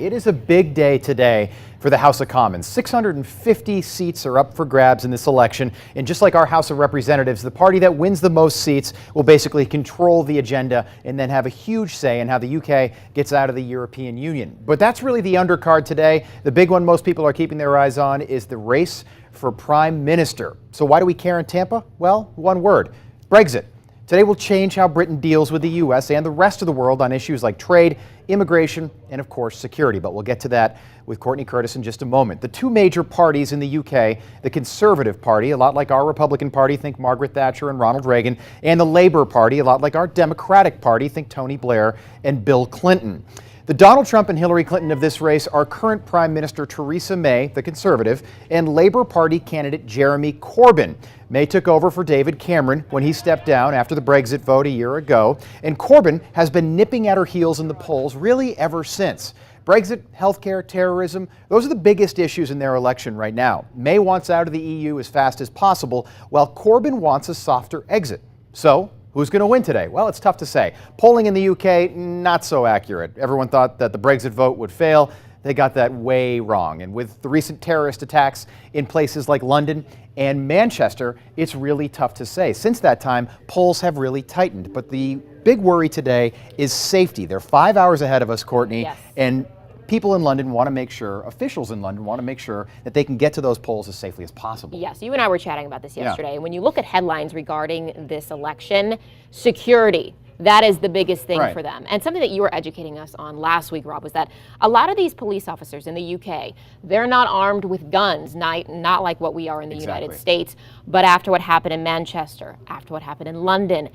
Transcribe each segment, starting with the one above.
It is a big day today for the House of Commons. 650 seats are up for grabs in this election. And just like our House of Representatives, the party that wins the most seats will basically control the agenda and then have a huge say in how the UK gets out of the European Union. But that's really the undercard today. The big one most people are keeping their eyes on is the race for Prime Minister. So why do we care in Tampa? Well, one word: Brexit. Today will change how Britain deals with the U.S. and the rest of the world on issues like trade, immigration, and of course security. But we'll get to that with Courtney Curtis in just a moment. The two major parties in the UK, the Conservative Party, a lot like our Republican Party, think Margaret Thatcher and Ronald Reagan, and the Labour Party, a lot like our Democratic Party, think Tony Blair and Bill Clinton. The Donald Trump and Hillary Clinton of this race are current Prime Minister Theresa May, the Conservative, and Labour Party candidate Jeremy Corbyn. May took over for David Cameron when he stepped down after the Brexit vote a year ago, and Corbyn has been nipping at her heels in the polls really ever since. Brexit, healthcare, terrorism, those are the biggest issues in their election right now. May wants out of the EU as fast as possible, while Corbyn wants a softer exit. So, who's going to win today? Well, it's tough to say. Polling in the UK, not so accurate. Everyone thought that the Brexit vote would fail. They got that way wrong. And with the recent terrorist attacks in places like London and Manchester, it's really tough to say. Since that time, polls have really tightened. But the big worry today is safety. They're 5 hours ahead of us, Courtney. Yes. And people in London want to make sure, officials in London want to make sure that they can get to those polls as safely as possible. Yes, you and I were chatting about this yesterday. And when you look at headlines regarding this election, security, that is the biggest thing for them. And something that you were educating us on last week, Rob, was that a lot of these police officers in the UK, they're not armed with guns, not like what we are in the United States. But after what happened in Manchester, after what happened in London,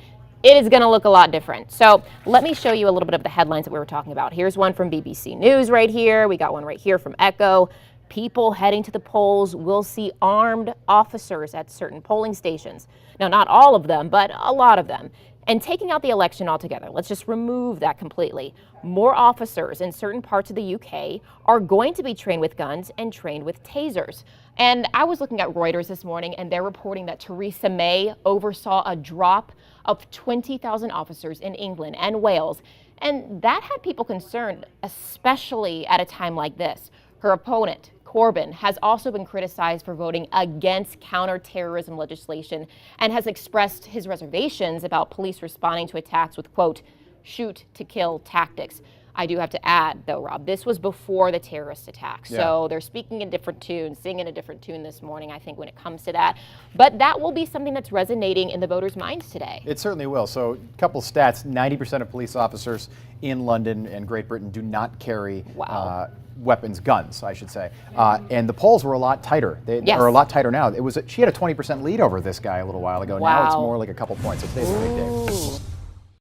it is going to look a lot different. So let me show you a little bit of the headlines that we were talking about. Here's one from BBC News right here. We got one right here from Echo. People heading to the polls will see armed officers at certain polling stations. Now, not all of them, but a lot of them. And taking out the election altogether, let's just remove that completely. More officers in certain parts of the UK are going to be trained with guns and trained with tasers. And I was looking at Reuters this morning, and they're reporting that Theresa May oversaw a drop of 20,000 officers in England and Wales. And that had people concerned, especially at a time like this. Her opponent, Corbyn, has also been criticized for voting against counterterrorism legislation and has expressed his reservations about police responding to attacks with, quote, shoot to kill tactics. I do have to add, though, Rob, this was before the terrorist attack. So they're speaking in different tunes, singing a different tune this morning, I think, when it comes to that. But that will be something that's resonating in the voters' minds today. It certainly will. So a couple stats: 90% of police officers in London and Great Britain do not carry weapons, guns, I should say. And the polls were a lot tighter. They are a lot tighter now. She had a 20% lead over this guy a little while ago. Now it's more like a couple points. So today's a big day.